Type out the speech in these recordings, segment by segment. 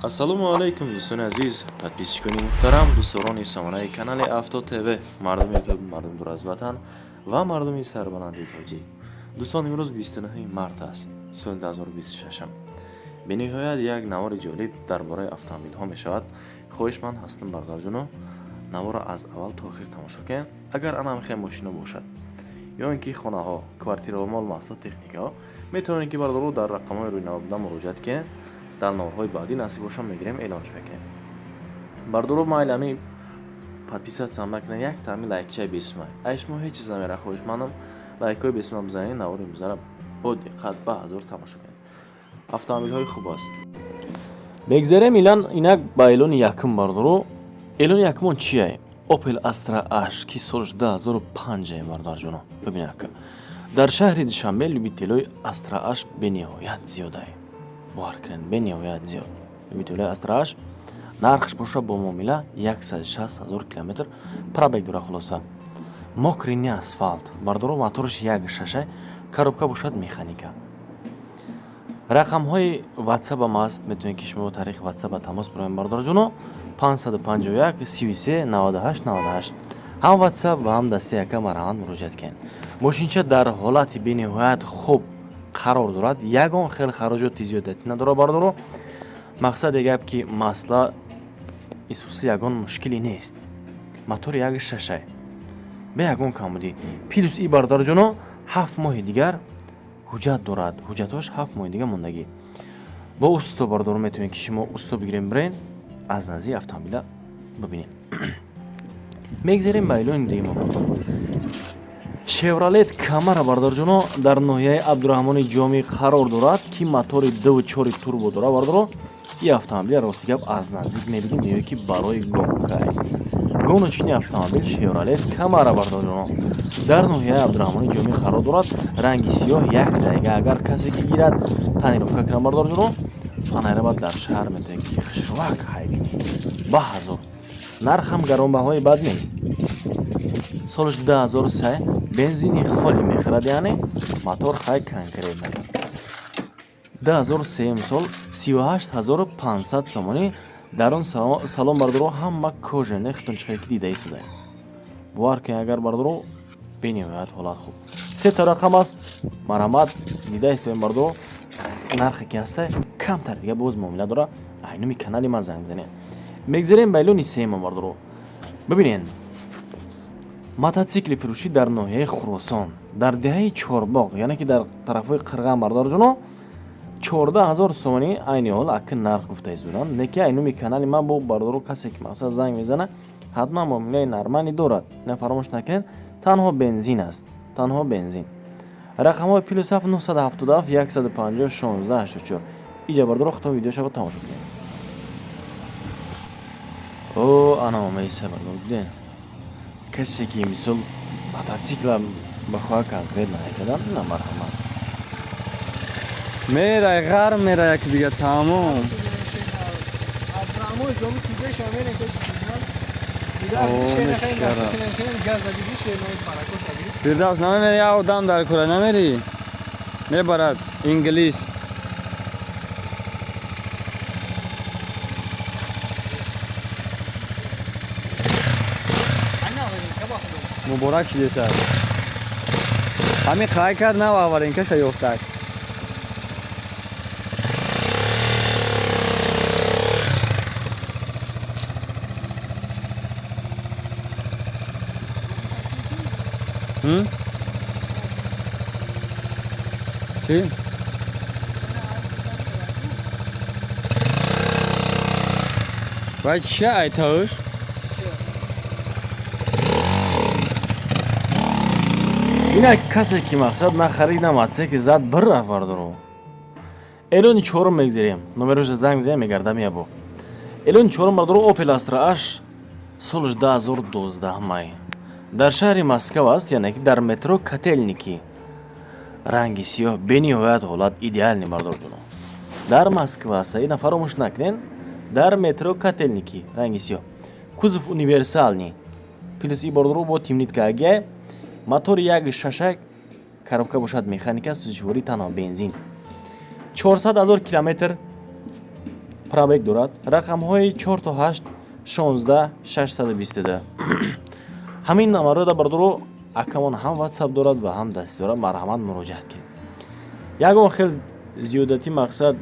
ассалому алайкум дӯстони азиз, подписчикони муҳтарам, дӯстдорони самонаи канали Авто ТВ, мардуми ютуб, мардуми дур аз ватан ва мардуми сарбаланди тоҷик. Дӯстон, имрӯз 29 март аст, соли 2026. бениҳоят як навори ҷолиб дар бораи автомобилҳо мешавад. хоҳишманд ҳастам Бардарҷоно, навора аз аввал то охир тамошо кунед. агар ана мехоҳем мошина бошад ё ин ки хонаҳо, квартираҳо, мол маҳсулот, техникаҳо, метавонед ки бародаро дар рақамҳои рӯи нав буда муроҷиат кунед. дар номерҳои баъдӣ насиб бошад мегирем, эълонш мекунем. бародаро майли ами подписатсия накунед, як таъми лайкчаи бесмай. Айшмо ҳеҷ чиз намера, хоҳишмандам лайкҳои бесма бизанед, навори имрӯзара бо диққат ба ҳазор тамошо кунед. автомобилҳои хуб аст. мегзарем илан инак ба эълони якум бародаро. эълони якумон чие? Opel Astra H ки солш 2005 бардарҷоно. бибинед ка дар шаҳри Душанбе любителои Astra H бениҳоят зиёдае. бовар кунед, бениҳоят зиёд. любителои Astra H нархш боша бо муомила 160 000 км, пробег дора хулоса. мокри не асфалт. бародаро моторш 1.6, коробка бошад механика. рақамҳои WhatsApp аст, метавонед ки шумо тариқи WhatsApp тамос бироем бардарҷоно. 551 33 98 98. ҳам WhatsApp ва ҳам дасти яка марҳамат муроҷиат кунед. мошинча дар ҳолати бениҳоят хуб қарор дорад. ягон хел хароҷоти зиёдатӣ надорад бародаро. мақсади гап ки масъала исуси ягон мушкиле нест. мотори 1.6 бе ягон камбудӣ. плюс и бародарҷоно 7 моҳи дигар ҳуҷҷат дорад. ҳуҷҷатош 7 моҳи дигар мондагӣ. бо усто бародаро метавонед ки шумо усто бигирем бирен аз назди автомобила бибинед. мегзарем ба эълони дигар. Chevrolet Camaro бардарҷоно дар ноҳияи Абдураҳмони Ҷомӣ қарор дорад ки мотори 2.4 турбо дорад бардаро. ин автомобил рости гап аз наздик мебинем, меёе ки барои гонка. гоночини автомобил Chevrolet Camaro бардарҷоно дар ноҳияи Абдураҳмони Ҷомӣ қарор дорад. ранги сиёҳ, як дайга. агар касе ки гирад танировка кунад бардарҷоно, панайрабад дар шаҳр метавонед ки хушвак ҳайбинед ба ҳазор. нархам гаронбаҳои бад нест. солш 2003 бензини холӣ мехӯрад, яъне мотор хай конкрет мекунад. 2003 сол 38500 сомонӣ. дар он салон бардаро ҳама кожа нехтончиқе ки дида истода. бовар кунед, агар бардаро бениҳоят ҳолат хуб. сета рақам аст, марҳамат дида истодаем бардаро. нархе ки ҳаста камтар дига боз муомила дора. айнуми канали ман занг бизанед. мегзарем ба эълони сеюмон бардаро. бибинед, мототсикли фурӯшӣ дар ноҳияи Хуросон дар деҳаи Чорбоғ, яъне ки дар тарафҳои Қирған бардарҷоно 14000 сомонӣ айни ҳол акин нарх гуфта истоданд. леки айнуми канали ман бо бардаро касе ки мақсад занг мезана ҳатман муомилаи нормалӣ дорад. ина фаромӯш накунед, танҳо бензин аст, танҳо бензин. рақамҳои плюс 977 150 1684. иҷа бардаро хутоми видеошаро тамошо кунед. о ана омаиса бардаро биден касе ки мисол мотоцикла ба хоҳа конкрет накардан, ина марҳамат мерай ғар мерай як дига тамом. фирдавс намемери як одам дар кора намери мебарад инглис. муборак шидесад ҳамин қай кард нававарин каша ёфтак. چی؟ باید چه ایتاش؟ ина касе ки мақсад на харид на мотоцикл зад бирафт бардаро. эълони чорум мегзарем. номероша занг бизанем мегардам ябо. эълони чорум бардаро. Opel Astra H солш 2012 май дар шаҳри Москва аст, яъне ки дар метро Котельники. ранги сиёҳ, бениҳоят ҳолат идеални бардарҷоно. дар Москва аст, ина фаромӯш накунед. дар метро Котельники, ранги сиёҳ. кузов универсални. плюс и бардаро бо темниткаги. мотори 1.6, коробка бошад механика, сӯзишворӣ танҳо бензин. 400 000 километр пробег дорад. Рақамҳои 4 то 8 16 622. ҳамин номерро бардоро акамон ҳам ватсап дорад ва ҳам дастӣ дорад. марҳамат муроҷиат кунед. ягон хел зиёдати мақсад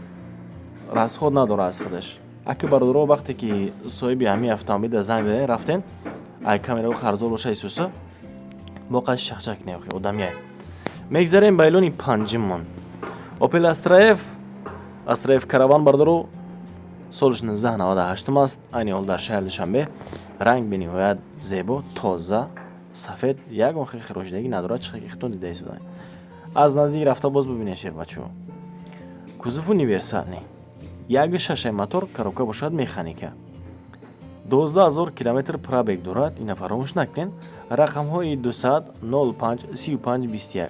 расход надорад аз худаш. аки бардоро вақте ки соҳиби ҳамин автомобил занг занед рафтен ай камерао қарзор боша исоса боқаш шахшак неохи одамия. мегзарем ба эълони панҷиммон. Opel Astra F караван бардоро соли 1998 аст. айни ҳол дар шаҳри Душанбе. ранг бениҳоят зебо, тоза, сафед, ягон хел хирошидагӣ надорад. чӣ хел хитон дидаи судан. аз наздик рафта боз бубинед шер бачаҳо. кузов универсални 1.6 мотор, коробка бошад механика. 12000 км пробег дорад. ина фаромӯш накунед. рақамҳои 200 05 35 21.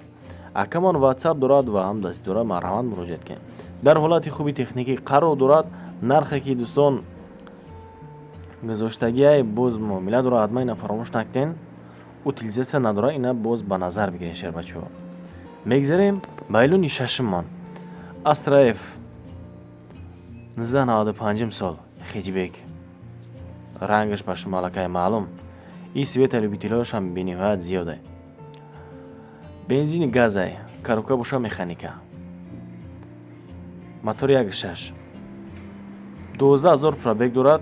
акамон ватсап дорад ва ҳам дастӣ дорад. марҳамат муроҷиат кунед. дар ҳолати хуби техникӣ қарор дорад. нархе ки дӯстон гузоштагиай боз муомила дорад. ҳатман ина фаромӯш накунед. утилизатсия надорад. ина боз ба назар бигиред шер бачаҳо. мегзарем ба эълони шашмон. Astra F 1995 сол хеҷбек. рангаш ба шумо аллакай маълум. и света любителиҳоашам бениҳоят зиёд. бензини газай, коробка боша механика. мотор 1.6. 12000 пробег дорад.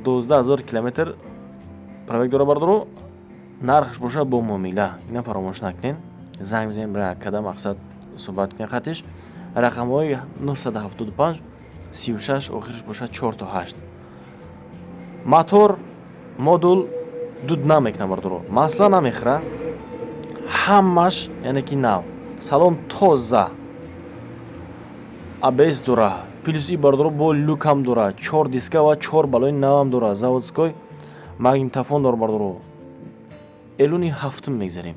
12000 км пробег дорад бардоро. нархаш боша бо муомила. ина фаромӯш накунед. занг бизанед бирен акада мақсад суҳбат кунед хатиш. рақамҳои 975 36 охираш бошад 4 то 8. мотор модул дуд намекунад бардоро. масла намехӯра. ҳамаш яъне ки нав. салон тоза. абс дора. плюс и бардоро бо люкам дора. 4 диска ва 4 балони навам дора. заводской магнитофон дора бардоро. эълони ҳафтум мегзарем.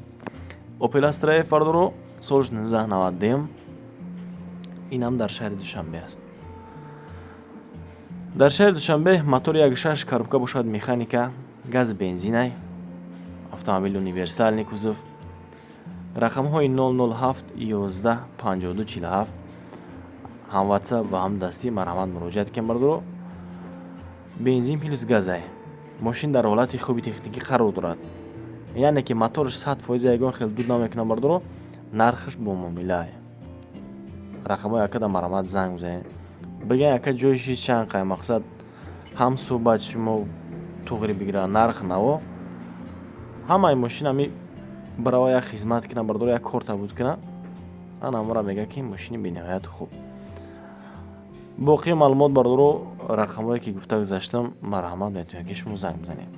Opel Astra F бардоро соли 1992. инам дар шаҳри Душанбе аст. дар шаҳри Душанбе мотор 1.6 коробка бошад механика. газ бензинай. автомобил универсални кузов. рақамҳои 007 11 52 47. ҳам ватсап ва ҳам дастӣ. марҳамат муроҷиат кунед бардоро. бензин плюс газай. мошин дар ҳолати хуби техникӣ қарор дорад. яъне ки моторш 100% ягон хел дуд намекунад бардоро. нархаш бо муомила. рақамҳои акада марҳамат занг бизанед. бигӯяд ака ҷойши чанд қай мақсад ҳам суҳбат шумо туғри бигирад нарх наво. ҳамаи мошин ами барава як хизмат кунад бардоро як кор табуд кунад. ана мора мега ки мошини бениҳоят хуб. боқии маълумот бардоро рақамҳое ки гуфта гузаштам марҳамат метавонед ки шумо занг бизанед.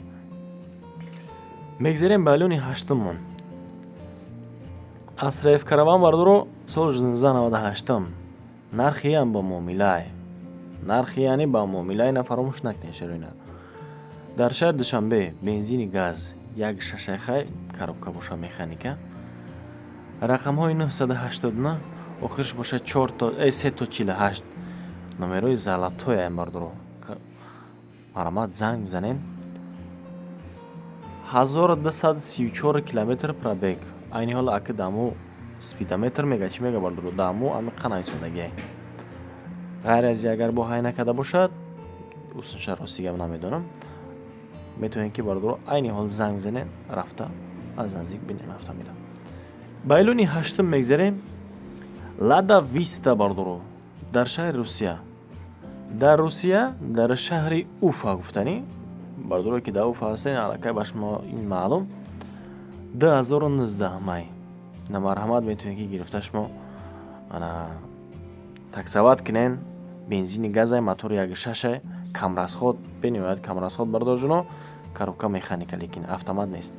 мегзарем ба эълони ҳаштумон. Astra F караван бардоро соли 1998. нархи ям ба муомилаи. нархи яъне ба муомилаи на фаромӯш накунед шароина. дар шаҳри Душанбе бензини газ 1.6 хай коробка боша механика. рақамҳои 989 охирш боша 3 то 48. номерои золотое бардоро. марҳамат занг бизанед. 1234 км пробег. айни ҳол аки даму спидометр мега чӣ мега бардоро. даму ами қанай содагӣ. ғайр аз агар бо ҳай накада бошад усунша ростига намедонам. метавонед ки бардоро айни ҳол занг бизанед рафта аз наздик бинем автомобила. ба эълони ҳаштум мегзарем. Lada Vista бардоро дар шаҳри Русия. дар Русия дар шаҳри Уфа гуфтанӣ бардоро ки дар Уфа ҳастен аллакай ба шумо ин маълум. 2019 май. ина марҳамат метавонед ки гирифта шумо ана таксоват кунен. бензини газай мотор 1.6 камрасход бениҳоят камрасход бардор ҷуно. коробка механика лекин автомат нест.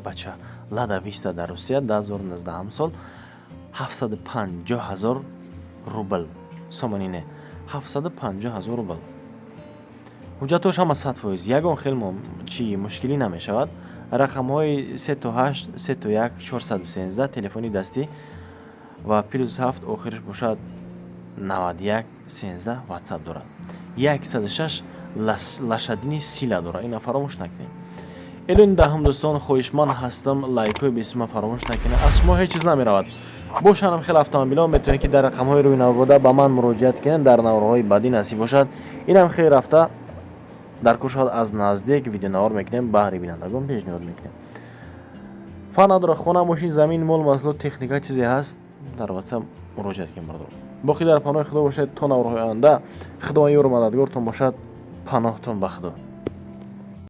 бача Lada Vista дар Русия 2019 сол 750,000 рубл. сомонине 750,000 рубл. ҳуҷҷатош ҳама 100%. ягон хел чи мушкилӣ намешавад. рақамҳои 38 31 413 телефони дастӣ ва плюс 7 охираш бошад 91 13 ватсап дорад. 106 лошадини сила дорад. ина фаромӯш накунед. الون دهم دوستان خواهشمند هستم لایک و بیسیم فراموش نکنید. از شما هیچ چیز نمیرود. باشن خیلی автомобیل‌ها میتونید که در رقم‌های روی نواربوده با من مراجعت کنید در نوارهای بعدی نصیب باشد. اینم خیلی رفته در کوشات از نزدیک ویدیو نوار میکنیم بهره بینندگان پیشنهاد میکنیم. فن نداره خانه ماشین زمین مال مسئله تکنیکا چیزی هست در واتساپ مراجعت کنید مردم. باقی در پناه خدا باشید تا نوارهای آینده. خدای یار مددگارتون باشد. پناهتون به خدا.